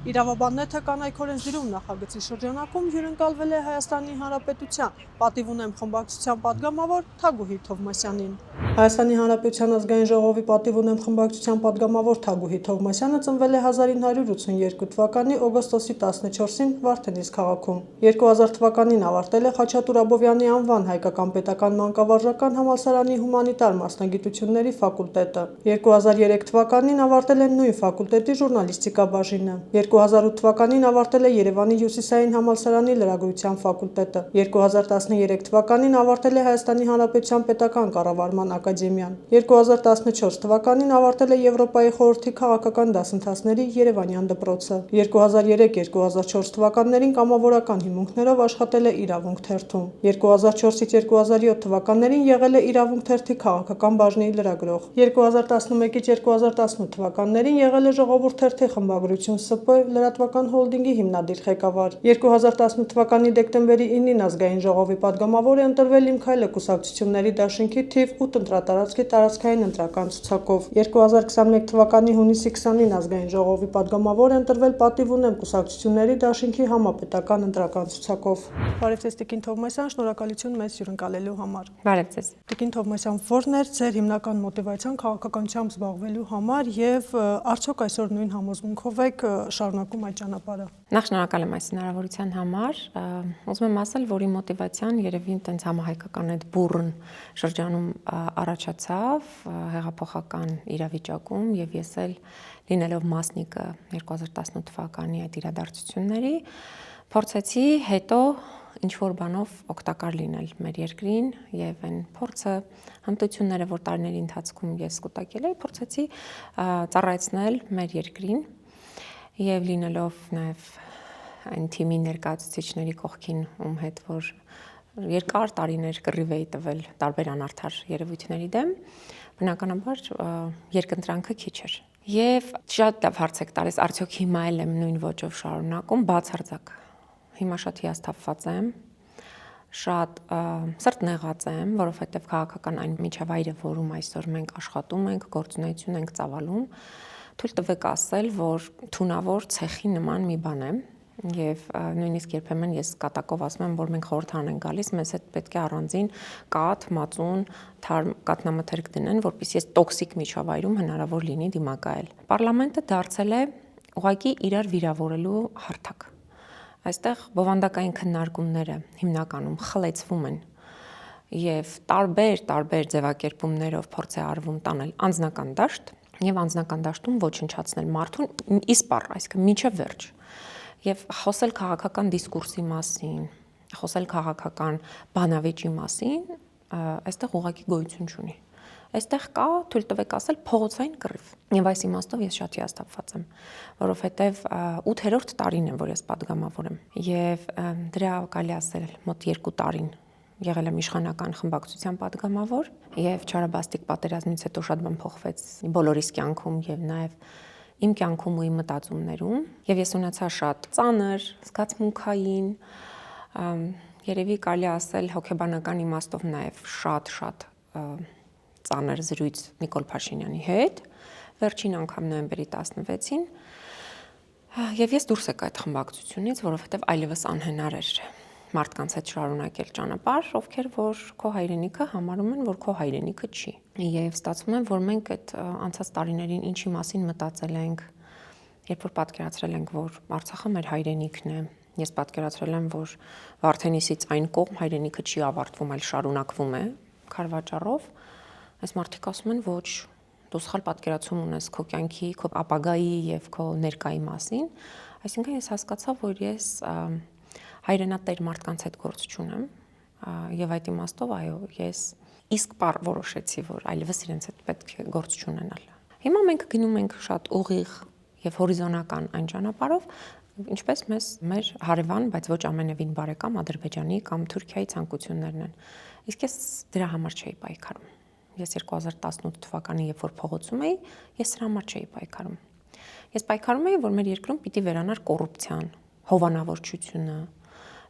Իրավաբաններ թե կանայքորեն զիրում նախագծի շրջանակում հյուրընկալվել է Հայաստանի Հանրապետության պատիվ ունեմ խմբակցության падգամավոր Թագուհի Թովմասյանին։ Հայաստանի Հանրապետության ազգային ժողովի պատիվ ունեմ խմբակցության падգամավոր Թագուհի Թովմասյանը ծնվել է 1982 թվականի օգոստոսի 14-ին Վարդենիս քաղաքում։ 2000 թվականին ավարտել է Խաչատուր Աբովյանի անվան հայկական պետական մանկավարժական համալսարանի հումանիտար մասնագիտությունների ֆակուլտետը։ 2003 թվականին ավարտել է նույն ֆակուլտետի ժուրնալիստիկա բաժինը։ 2008 թվականին ավարտել է Երևանի Հյուսիսային համալսարանի լրագրության ֆակուլտետը։ 2013 թվականին ավարտել է Հայաստանի Հանրապետության պետական կառավարման ակադեմիան։ 2014 թվականին ավարտել է Եվրոպայի խորհրդի քաղաքական դասընթացների Երևանյան դպրոցը։ 2003-2004 թվականներին կամավորական հիմունքներով աշխատել է Իրավունք թերթում։ 2004-ից 2007 թվականներին եղել է Իրավունք թերթի քաղաքական բաժնի լրագրող։ 2011-ից 2018 թվականներին եղել է Ժողովուրդ թերթի խմբագրություն ՍՊ լրատվական հոլդինգի հիմնադիր ղեկավար։ 2018 թվականի դեկտեմբերի 9-ին ազգային ժողովի падգամավոր է ընտրվել Իմ քայլը կուսակցությունների դաշինքի թիվ 8 ընտրատարածքի տարածքային ընտրական ցուցակով։ 2021 թվականի հունիսի 20-ին ազգային ժողովի падգամավոր է ընտրվել պատիվ ունեմ կուսակցությունների դաշինքի համապետական ընտրական ցուցակով։ Բարև ձեզ Տիկին Թովմասյան, շնորհակալություն մեզ հյուրընկալելու համար։ Բարև ձեզ։ Տիկին Թովմասյան, ո՞րն էր ձեր հիմնական մոտիվացիան քաղաքականությամբ զբաղվելու համար եւ արդյոք այսօր նույն համոզմունքով եք շարունակում այդ ճանապարհը։ Նախ շնորհակալ եմ այս հնարավորության համար։ Ուզում եմ ասել, որ իմ մոտիվացիան երևի տենց համահայկական այդ բուրըն շրջանում առաջացավ հեղափոխական իրավիճակում եւ ես էլ լինելով մասնիկը 2018 թվականի այդ իրադարձությունների փորձեցի հետո ինչ որ բանով օգտակար լինել մեր երկրին եւ այն փորձը հմտությունները, որ տարիների ընթացքում ես կուտակել էի, փորձեցի ծառայեցնել մեր երկրին եւ լինելով նաեւ այն թիմի ներկայացուցիչների կողքին, ում հետ որ երկար տարիներ կռիվ էի տվել տարբեր անարդար երևույթների դեմ, բնականաբար երկընտրանքը քիչ էր։ Եվ շատ լավ հարց եք տալիս, արդյոք հիմա էլ եմ նույն ոճով շարունակում, բացարձակ։ Հիմա շատ հիասթափված եմ, շատ սրտնեղած եմ, որովհետև քաղաքական այն միջավայրը, որում այսօր մենք աշխատում ենք, գործունեություն ենք ծավալում, թույլ տվեք ասել, որ թունավոր ցեխի նման մի բան է, եւ նույնիսկ երբեմն ես կատակով ասում եմ, որ մենք խորհրդան ենք գալիս, մեզ հետ պետք է առանձին կաթ, մածուն, թարմ կաթնամթերք դնեն, որպեսզի այս տոքսիկ միջավայրում հնարավոր լինի դիմակայել։ Պարլամենտը դարձել է ուղղակի իրար վիրավորելու հարթակ։ Այստեղ բովանդակային քննարկումները հիմնականում խլեցվում են եւ տարբեր ձևակերպումներով փորձ է արվում տանել անձնական դաշտ եւ անձնական դաշտում ոչնչացնել մարդուն իսպառ, այսինքն միջև վերջ եւ խոսել քաղաքական դիսկուրսի մասին, խոսել քաղաքական բանավեճի մասին, այստեղ ուղղակի գոյություն չունի։ Այստեղ կա, թույլ տվեք ասել, փողոցային կռիվ։ Եվ այս իմաստով ես շատ հիասթափված եմ, որովհետև 8-րդ տարին է, որ ես падգամավոր եմ, եւ դրա կարելի ասել մոտ 2 տարին եղել եմ իշխանական խմբակցության падգամավոր, եւ չարաբաստիկ պատերազմից հետո շատ բան փոխվեց բոլորիս կյանքում եւ նաեւ իմ կյանքում ու իմ մտածումներում, եւ ես ունեցա շատ ծանր, զգացմունքային, երևի կարելի ասել հոգեբանական իմաստով նաեւ շատ ծանր զրույց Նիկոլ Փաշինյանի հետ, վերջին անգամ նոյեմբերի 16-ին, եւ ես դուրս եկա այդ խմբակցությունից, որովհետեւ այլևս անհնար էր մարդկանց հետ շարունակել ճանապարհ, ովքեր որ քո հայրենիքը համարում են, որ քո հայրենիքը չի։ Եվ ստացվում է, որ մենք այդ անցած տարիներին ինչի մասին մտածել ենք, երբ որ պատկերացրել ենք, որ Արցախը մեր հայրենիքն է, ես պատկերացրել եմ, որ Վարդենիսից այն կողմ հայրենիքը չի ավարտվում, այլ շարունակվում է քարվաճառով, այս մարդիկ ասում են, ոչ, դու սխալ պատկերացում ունես քո կյանքի, քո ապագայի եւ քո ներկայի մասին, այսինքն ես հասկացա, որ ես հայրենատեր մարդկանց հետ գործ չունեմ եւ այդ իմաստով այո ես իսկ բառ որոշեցի որ այլևս իրենց հետ պետք է գործ չունենալ։ Հիմա մենք գնում ենք շատ ուղիղ եւ հորիզոնական այն ճանապարհով, ինչպես մեզ մեր հարևան, բայց ոչ ամենևին բարեկամ Ադրբեջանի կամ Թուրքիայի ցանկություններն են։ Իսկ ես դրա համար չէի պայքարում։ Ես 2018 թվականին երբ որ փողոցում էի, ես դրա համար չէի պայքարում։ Ես պայքարում էի, որ մեր երկրում պիտի վերանար կոռուպցիան, հովանավորչությունը,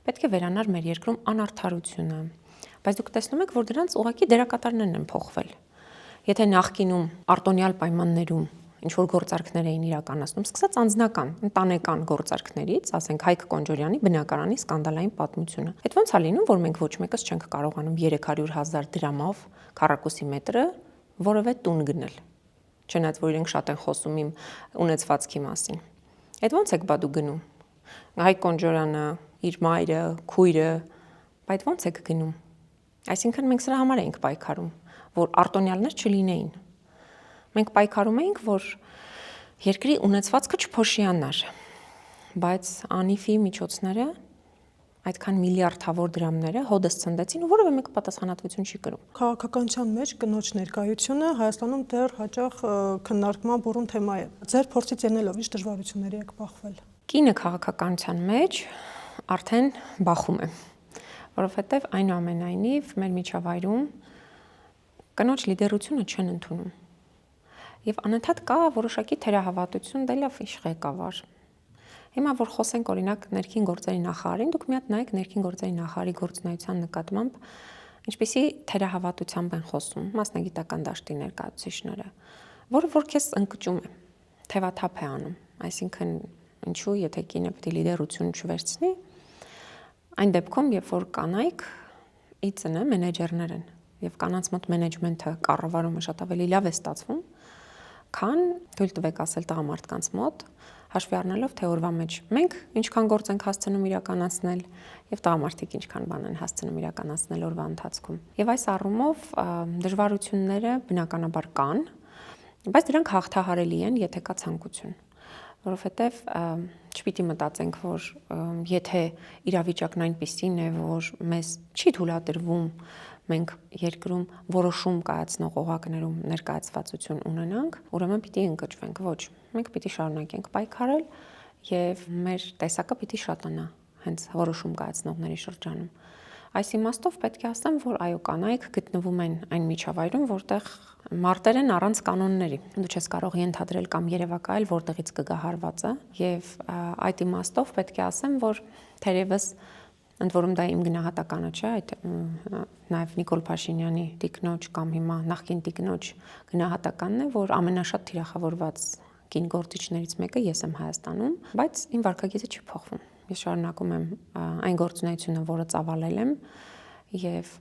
պետք է վերանար մեր երկրում անարդարությունը, բայց դուք տեսնում եք, որ դրանց ուղղակի դերակատարներն են փոխվել։ Եթե նախկինում արտոնյալ պայմաններում ինչ որ գործարքներ էին իրականացնում, սկսած անձնական, ընտանեկան գործարքներից, ասենք Հայկ Կոնջորյանի բնակարանի սկանդալային պատմությունը։ Այդ ոնց է լինում, որ մենք ոչ մեկս չենք կարողանում 300,000 դրամով քառակուսի մետրը որևէ տուն գնել։ Չնայած որ իրենք շատ են խոսում իմ ունեցվածքի մասին։ Այդ ոնց եք բա դու գնում։ Հայկ Կոնջորյանը, իր մայրը, քույրը, բայց ոնց եք գնում։ Այսինքն մենք սրա համար էինք պայքարում, որ արտոնյալներ չլինեին։ Մենք պայքարում էինք, որ երկրի ունեցվածքը չփոշիանար, բայց անիֆի միջոցները, այդքան միլիարդավոր դրամները հոդս ցնդեցին ու որևէ մեկը պատասխանատվություն չի կրում։ Քաղաքականության մեջ կնոջ ներկայությունը Հայաստանում դեռ հաճախ քննարկման բուրըն թեմա է։ Ձեր փորձից ելնելով ինչ դժվարությունների եք բախվել։ Կինը քաղաքականության մեջ արդեն բախում է, որովհետև այնուամենայնիվ մեր միջավայրում կնոջ լիդերությունը չեն ընդունում։ Եվ անընդհատ կա որոշակի թերահավատություն, դե լավ ինչ ղեկավար։ Հիմա որ խոսենք օրինակ ներքին գործերի նախարարին, դուք մի հատ նայեք ներքին գործերի նախարարի գործունեության նկատմամբ ինչպիսի թերահավատությամբ են խոսում մասնագիտական դաշտի ներկայացուցիչները, որը որ քեզ ընկճում է, թևաթափ է անում, այսինքն ինչու եթե կինը պետք է լիդերություն չվերցնի, այն դեպքում երբ որ կանայք իծնը մենեջերներ են եւ կանանց մոտ մենեջմենթը կառավարումը շատ ավելի լավ է ստացվում, քան թույլ տվեք ասել տղամարդկանց մոտ, հաշվի առնելով թե օրվա մեջ մենք ինչքան գործ ենք հասցնում իրականացնել եւ տղամարդիկ ինչքան բան են հասցնում իրականացնել օրվա ընթացքում։ Եվ այս առումով դժվարությունները բնականաբար կան, բայց դրանք հաղթահարելի են, եթե կա ցանկություն, որովհետեւ չպիտի մտածենք, որ եթե իրավիճակն այնպիսին է, որ մեզ չի թույլատրվում մենք երկրում որոշում կայացնող օղակներում ներկայացվածություն ունենանք, ուրեմն պիտի ընկճվենք, ոչ, մենք պիտի շարունակենք պայքարել եւ մեր տեսակը պիտի շատանա հենց որոշում կայացնողների շրջանում։ Այս իմաստով պետք է ասեմ, որ այո, կանայք գտնվում են այն միջավայրում, որտեղ մարտեր են առանց կանոնների։ Դու չես կարող ենթադրել կամ երևակայել, որտեղից կգա հարվածը, եւ այդ իմաստով պետք է ասեմ, որ թերևս ընդ որում դա իմ գնահատականը չէ, այդ նաև Նիկոլ Փաշինյանի տիկնոջ կամ հիմա նախկին տիկնոջ գնահատականն է, որ ամենաշատ թիրախավորված կին գործիչներից մեկը ես եմ Հայաստանում, բայց իմ վարքագիծը չի փոխվում։ Ես շարունակում եմ այն գործունեությունը, որը ծավալել եմ, եւ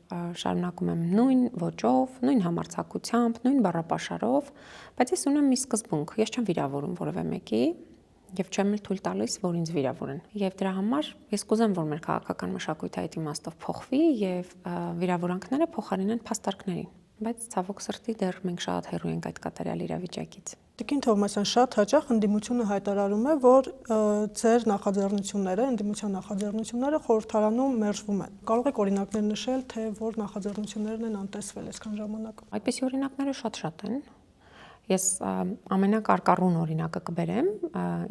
շարունակում եմ նույն ոճով, նույն համարձակությամբ, նույն բառապաշարով, բայց ես ունեմ մի սկզբունք, ես չեմ վիրավորում որևէ մեկի եւ չեմ էլ թույլ տալիս, որ ինձ վիրավորեն։ Եվ դրա համար ես կուզեմ, որ մեր քաղաքական մշակույթը այդ իմաստով փոխվի եւ վիրավորանքները փոխարինեն փաստարկներին։ Բայց ցավոք սրտի դեռ մենք շատ հեռու ենք այդ կատարյալ իրավիճակից։ Տիկին Թովմասյան, շատ հաճախ ընդդիմությունը հայտարարում է, որ ձեր նախաձեռնությունները, ընդդիմության նախաձեռնությունները խորհրդարանում մերժվում են։ Կարող եք օրինակներ նշել, թե որ նախաձեռնություններն են անտեսվել այսքան ժամանակ։ Այդպիսի օրինակները շատ են։ Ես ամենակարկառուն օրինակը կբերեմ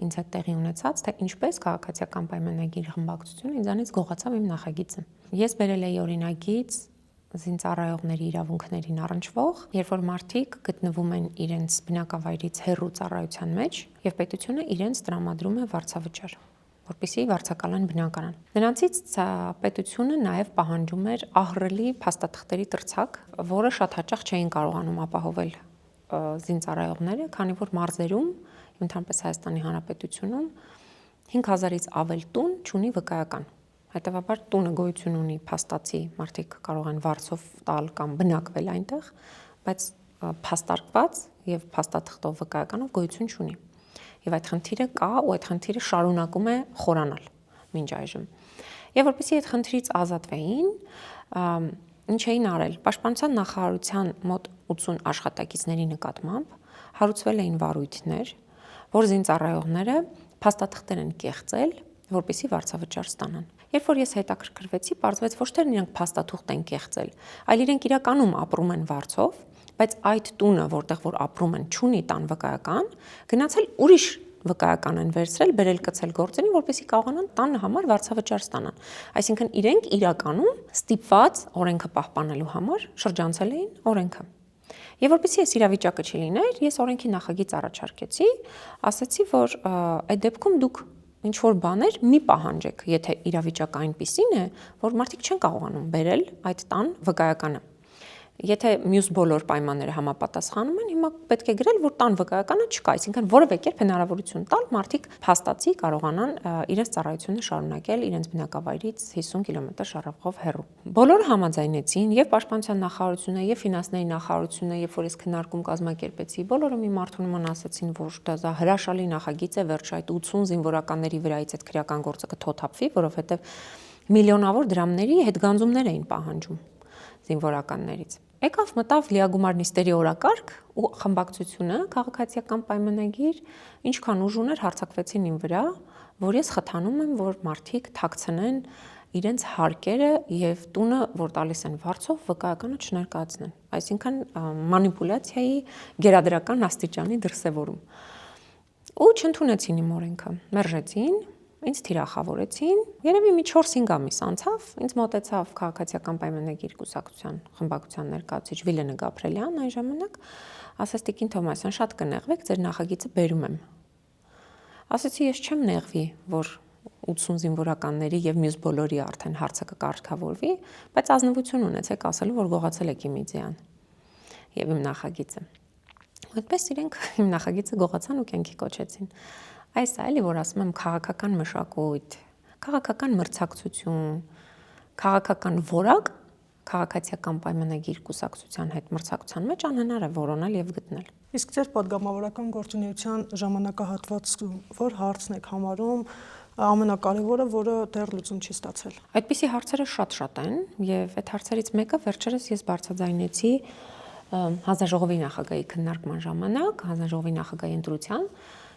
ինձ հետ տեղի ունեցած, թե ինչպես քաղաքացիական պայմանագիր խմբակցությունը ինձանից գողացավ իմ նախագիծը։ Ես բերել էի օրինագիծ զինծառայողների իրավունքներին առնչվող, երբ որ մարդիկ գտնվում են իրենց բնակավայրից հեռու ծառայության մեջ եւ պետությունը իրենց տրամադրում է վարձավճար, որպեսզի վարձակալեն բնակարան։ Նրանցից պետությունը նաեւ պահանջում էր ահռելի փաստաթղթերի տրցակ, որը շատ հաճախ չէին կարողանում ապահովել զինծառայողները, քանի որ մարզերում, ընդհանրապես Հայաստանի Հանրապետությունում 5000-ից ավել տուն չունի վկայական։ Հետևաբար տունը գոյություն ունի փաստացի, մարդիկ կարող են վարձով տալ կամ բնակվել այնտեղ, բայց փաստարկված եւ փաստաթղթով վկայականով գոյություն չունի։ Եվ այդ խնդիրը կա ու այդ խնդիրը շարունակում է խորանալ մինչ այժմ։ Եվ որպեսզի այդ խնդրից ազատվեին, ինչ էին արել։ Պաշտպանության նախարարության մոտ 80 աշխատակիցների նկատմամբ հարուցվել էին վարույթներ, որ զինծառայողները փաստաթղթեր են կեղծել, որպեսզի վարձավճար ստանան։ Երբ որ ես հետաքրքրվեցի, պարզվեց ոչ թե իրենք փաստաթուղթ են կեղծել, այլ իրենք իրականում ապրում են վարձով, բայց այդ տունը, որտեղ որ ապրում են, չունի տան վկայական, գնացել ուրիշ վկայական են վերցրել, բերել կցել գործերին, որպեսզի կարողանան տան համար վարձավճար ստանան։ Այսինքն իրենք իրականում ստիպված օրենքը պահպանելու համար շրջանցել էին օրենքը։ Եվ որպեսզի այս իրավիճակը չլիներ, ես օրենքի նախագիծ առաջարկեցի, ասացի, որ այդ դեպքում դուք ինչ որ բաներ մի պահանջեք, եթե իրավիճակը այնպիսին է, որ մարդիկ չեն կարողանում բերել այդ տան վկայականը։ Եթե մյուս բոլոր պայմանները համապատասխանում են, հիմա պետք է գրել, որ տան վկայականը չկա, այսինքն որևէ կերպ հնարավորություն տալ մարդիկ փաստացի կարողանան իրենց ծառայությունը շարունակել իրենց բնակավայրից 50 կիլոմետր շարավղով հեռու։ Բոլորը համաձայնեցին, եւ Պաշտպանության նախարարությունը, եւ Ֆինանսների նախարարությունը, երբ որ ես քննարկում կազմակերպեցի, բոլորը մի մարդու նման ասացին, որ դա հրաշալի նախագիծ է, վերջ այդ 80 զինվորականների վրայից այդ քրեական գործը կթոթափվի, որովհետեւ միլիոնավոր դրամների հետգանձումներ էին պահանջում զինվորականներից։ Եկավ մտավ լիագումար նիստերի օրակարգ ու խմբակցությունը քաղաքացիական պայմանագիր, ինչքան ուժ ուներ հարձակվեցին իմ վրա, որ ես խթանում եմ, որ մարդիկ թաքցնեն իրենց հարկերը եւ տունը, որ տալիս են վարձով, վկայականը չներկայացնեն։ Այսինքն մանիպուլյացիայի գերադրական աստիճանի դրսևորում։ Ու չընդունեցին իմ օրենքը, մերժեցին, ինձ թիրախավորեցին, երևի մի 4-5 ամիս անցավ, ինձ մոտեցավ քաղաքացիական պայմանագիր կուսակցության խմբակցության ներկայացուցիչ Վիլենը Գաբրելյան այն ժամանակ, ասաց Տիկին Թոմասյան, շատ կնեղվեք, ձեր նախագիծը բերում եմ։ Ասացի, ես չեմ նեղվի, որ 80 զինվորականների եւ մյուս բոլորի արդեն հարցը կկարգավորվի, բայց ազնվություն ունեցեք ասելու, որ գողացել եք իմ իդեան եւ իմ նախագիծը։ Այդպես իրենք իմ նախագիծը գողացան ու կյանքի կոչեցին։ Այս այլի, որ ասում եմ քաղաքական մշակույթ, քաղաքական մրցակցություն, քաղաքական որակ, քաղաքացիական պայմանագիր կուսակցության հետ մրցակցության մեջ անհնար է որոնել եւ գտնել։ Իսկ ձեր падգամավորական գործունեության ժամանակահատվածում որ հարցն եք համարում ամենակարևորը, որը դեռ լուծում չի ստացել։ Այդպիսի հարցերը շատ են եւ այդ հարցերից մեկը վերջերս ես բարձրաձայնեցի հանձնաժողովի նախագահի քննարկման ժամանակ, հանձնաժողովի նախագահի ընտրության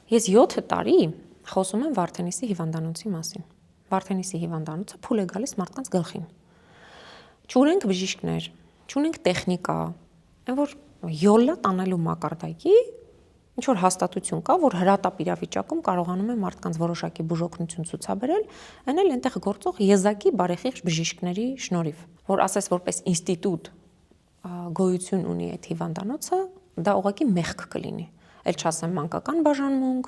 ես 7 տարի խոսում եմ Վարդենիսի հիվանդանոցի մասին։ Վարդենիսի հիվանդանոցը փուլ է գալիս մարդկանց գլխին։ Չունենք բժիշկներ, չունենք տեխնիկա, այն որ յոլա տանելու մակարդակի ինչ որ հաստատություն կա, որ հրատապ իրավիճակում կարողանում է մարդկանց որոշակի բուժօգնություն ցուցաբերել, այն էլ այնտեղ գործող եզակի բարեխիղճ բժիշկների շնորհիվ, որ ասես որպես ինստիտուտ գոյություն ունի այդ հիվանդանոցը, դա ուղղակի մեղք կլինի։ Էլ չասեմ մանկական բաժանմունք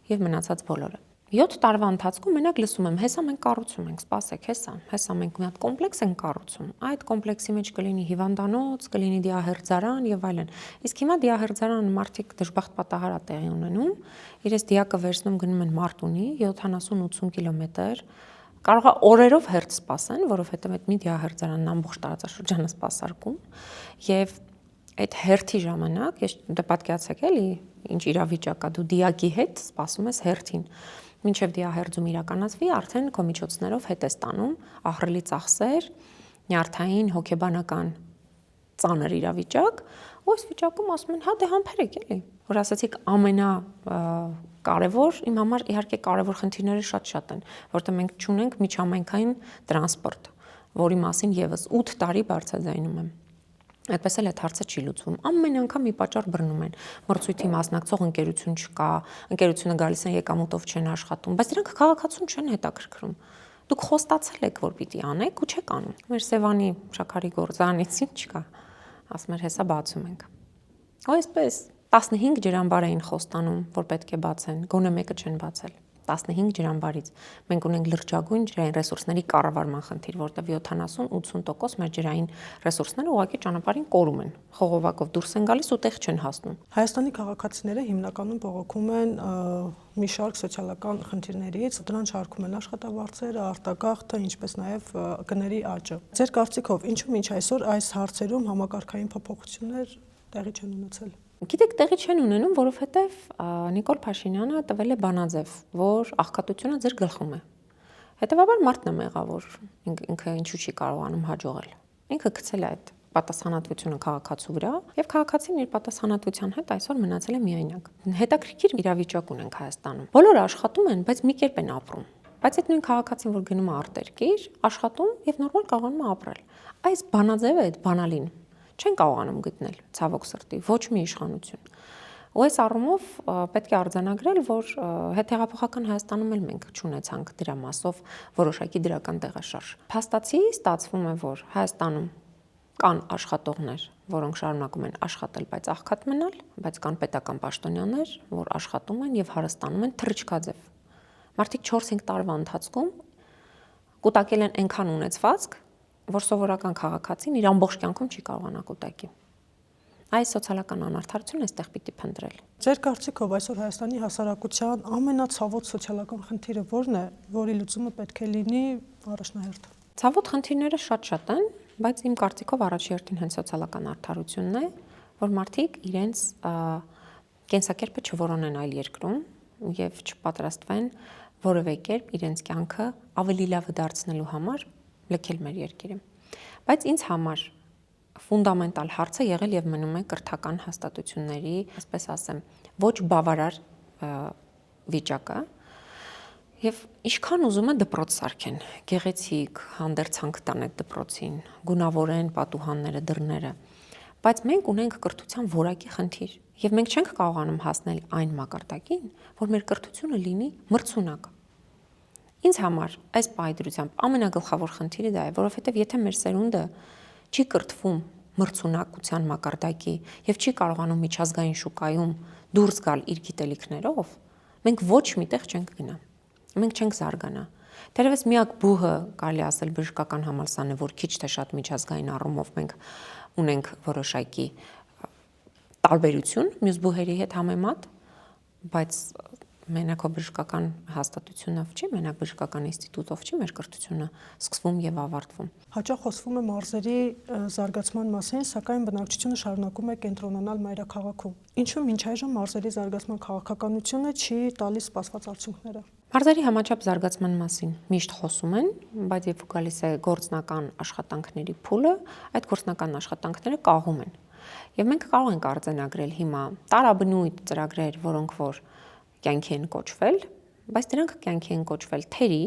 եւ մնացած բոլորը։ 7 տարվա ընթացքում մենակ լսում եմ, հեսա մենք կառուցում ենք, սպասեք, հեսա մենք մի հատ կոմպլեքս ենք կառուցում։ Այդ կոմպլեքսի մեջ կլինի հիվանդանոց, կլինի դիահերձարան եւ այլն։ Իսկ հիմա դիահերձարանը մարդիկ դժբախտ պատահար է տեղի ունենում, իրենց դիակը վերցնում գնում են Մարտունի 70-80 կիլոմետր, կարող է օրերով հերթ սպասեն, որովհետեւ այդ մի դիահերձարանն ամբողջ տարածաշրջանը սպասարկում եւ այդ հերթի ժամանակ, ես դե պատկերացեք էլի, ինչ իրավիճակ է, դու դիակի հետ սպասում ես հերթին։ Մինչև դիահերձում իրականացվի, արդեն քո միջոցներով հետ ես տանում ահռելի ծախսեր, նյարդային, հոգեբանական ծանր իրավիճակ, ու այս վիճակում ասում են, հա դե համբերեք էլի, որ ասացիք ամենակարևոր, իմ համար իհարկե կարևոր խնդիրները շատ են, որտեղ մենք չունենք միջհամայնքային տրանսպորտ, որի մասին եւս 8 տարի բարձրաձայնում եմ։ Այդպես էլ այդ հարցը չի լուծվում։ Ամեն անգամ մի պատճառ բռնում են։ Մրցույթի մասնակցող ընկերություն չկա, ընկերությունը գալիս են եկամուտով չեն աշխատում, բայց դրանք քաղաքացուն չեն հետաքրքրում։ Դուք խոստացել եք, որ պիտի անեք ու չեք անում։ Մեր Սևանի շաքարի գործանից չկա։ Ասում էր, հեսա բացում ենք։ Ու այսպես 15 ջրամբար էին խոստանում, որ պետք է բացեն, գոնե մեկը չեն բացել։ 15 ջրամբարից մենք ունենք լրջագույն ջրային ռեսուրսների կառավարման խնդիր, որտեղ 70-80% մեր ջրային ռեսուրսները ուղղակի ճանապարհին կորում են, խողովակով դուրս են գալիս ու տեղ չեն հասնում։ Հայաստանի քաղաքացիները հիմնականում բողոքում են մի շարք սոցիալական խնդիրներից, դրանց շարքում են աշխատավարձերը, արտագաղթը, ինչպես նաև գների աճը։ Ձեր կարծիքով, ինչու մինչ այսօր այս հարցերում համակարգային փոփոխություններ տեղի չեն ունեցել։ Գիտեք, տեղի չեն ունենում, որովհետև Նիկոլ Փաշինյանը տվել է բանաձև, որ աղքատությունը ձեր գլխում է։ Հետևաբար մարդն է մեղավոր, ինքը ինչու չի կարողանում հաջողել։ Ինքը գցել է այդ պատասխանատվությունը քաղաքացու վրա, եւ քաղաքացին իր պատասխանատվության հետ այսօր մնացել է միայնակ։ Հետաքրքիր իրավիճակ ունենք Հայաստանում։ Բոլորը աշխատում են, բայց մի կերպ են ապրում։ Բայց այդ նույն քաղաքացին, որ գնում է արտերկիր, աշխատում եւ նորմալ կարողանում է ապրել։ Այս բանաձևը, այդ բանալին չեն կարողանում գտնել, ցավոք սրտի, ոչ մի իշխանություն։ Ու այս առումով պետք է արձանագրել, որ հետհեղափոխական Հայաստանում էլ մենք չունեցանք դրա մասով որոշակի դրական տեղաշարժ։ Փաստացի ստացվում է, որ Հայաստանում կան աշխատողներ, որոնք շարունակում են աշխատել, բայց աղքատ մնալ, բայց կան պետական պաշտոնյաներ, որ աշխատում են եւ հարստանում են թռիչքաձև։ Մարդիկ 4-5 տարվա ընթացքում կուտակել են այնքան ունեցվածք, որ սովորական քաղաքացին իր ամբողջ կյանքում չի կարողանա կուտակի։ Այս սոցիալական անարդարությունը այստեղ պիտի փնտրել։ Ձեր կարծիքով այսօր Հայաստանի հասարակության ամենացավոտ սոցիալական խնդիրը ո՞րն է, որի լուծումը պետք է լինի առաջնահերթ։ Ցավոտ խնդիրները շատ են, բայց իմ կարծիքով առաջերտին հենց սոցիալական արդարությունն է, որ մարդիկ իրենց կենսակերպը չորոնեն այլ երկրում եւ չպատրաստվեն որևէ կերպ իրենց կյանքը ավելի լավը դարձնելու համար լքել մեր երկիրը։ Բայց ինձ համար ֆունդամենտալ հարցը եղել եւ մնում է կրթական հաստատությունների, այսպես ասեմ, ոչ բավարար վիճակը եւ ինչքան ուզում են դպրոց սարքեն, գեղեցիկ հանդերձանք տան այդ դպրոցին, գունավորեն պատուհանները, դռները, բայց մենք ունենք կրթության որակի խնդիր եւ մենք չենք կարողանում հասնել այն մակարդակին, որ մեր կրթությունը լինի մրցունակ։ Ինձ համար այս պայծրությամբ ամենագլխավոր խնդիրը դա է, որովհետեւ եթե մեր սերունդը չի կրթվում մրցունակության մակարդակի եւ չի կարողանում միջազգային շուկայում դուրս գալ իր գիտելիքներով, մենք ոչ միտեղ չենք գնա։ Մենք չենք զարգանա։ Դերևս միակ բուհը կարելի ասել բժշկական համալսարանն է, որ քիչ թե շատ միջազգային առումով մենք ունենք որոշակի տարբերություն մյուս բուհերի հետ համեմատ, բայց մենակ բժշկական հաստատությունով չի, մենակ բժշկական ինստիտուտով չի մեր կրթությունը սկսվում եւ ավարտվում։ Հաճախ խոսվում է մարզերի զարգացման մասին, սակայն բնակչությունը շարունակում է կենտրոնանալ մայրաքաղաքում։ Ինչու մինչ այժմ մարզերի զարգացման քաղաքականությունը չի տալիս սպասված արդյունքները։ Մարզերի համաչափ զարգացման մասին միշտ խոսում են, բայց երբ գալիս է գործնական աշխատանքների փուլը, այդ գործնական աշխատանքները կաղում են։ Եվ մենք կարող ենք արձանագրել հիմա տարաբնույթ ծրագրեր, որոնք որ կյանքի են կոչվել, բայց դրանք կյանքի են կոչվել թերի,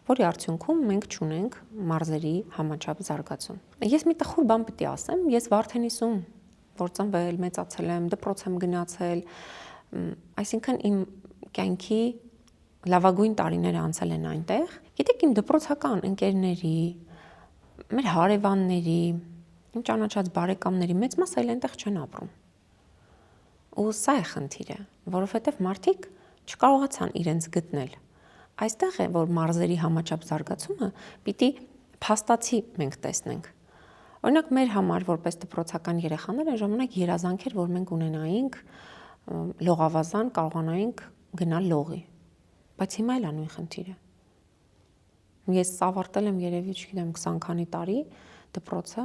որի արդյունքում մենք չունենք մարզերի համաչափ զարգացում։ Ես մի տխուր բան պետք է ասեմ, ես Վարդենիսում որ ծնվել, մեծացել եմ, դպրոց եմ գնացել, այսինքն իմ կյանքի լավագույն տարիները անցել են այնտեղ։ Գիտեք, իմ դպրոցական ընկերների, մեր հարևանների, իմ ճանաչած բարեկամների մեծ մասը այլ այնտեղ չեն ապրում։ Ու սա է խնդիրը, որովհետև մարդիկ չկարողացան իրենց գտնել։ Այստեղ է, որ մարզերի համաչափ զարգացումը պիտի փաստացի մենք տեսնենք։ Օրինակ մեր համար որպես դպրոցական երեխաներ այն ժամանակ երազանք էր, որ մենք ունենայինք լողավազան, կարողանայինք գնալ լողի։ Բայց հիմա էլ անույն խնդիրը։ Ես ավարտել եմ երևի, չգիտեմ, 20 քանի տարի դպրոցը,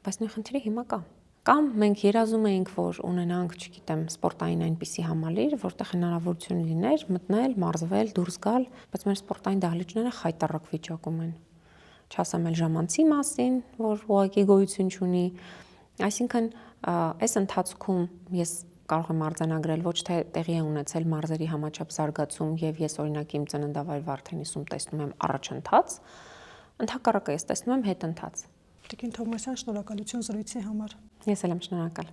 բայց նույն խնդիրը հիմա կա։ Կամ մենք երազում էինք, որ ունենանք, չգիտեմ, սպորտային այնպիսի համալիր, որտեղ հնարավորություն լիներ մտնել, մարզվել, դուրս գալ, բայց մեր սպորտային դահլիճները խայտառակ վիճակում են։ Չասեմ էլ ժամանցի մասին, որ ուղղակի գոյություն չունի։ Այսինքն, այս ընթացքում ես կարող եմ արձանագրել ոչ թե տեղի է ունեցել մարզերի համաչափ զարգացում եւ ես օրինակ իմ ծննդավայր Վարդենիսում տեսնում եմ առաջընթաց, ընդհակառակը ես տեսնում եմ հետընթաց։ Տիկին Թովմասյան, շնորհակալություն զրույցի համար։ Ես էլ եմ շնորհակալ։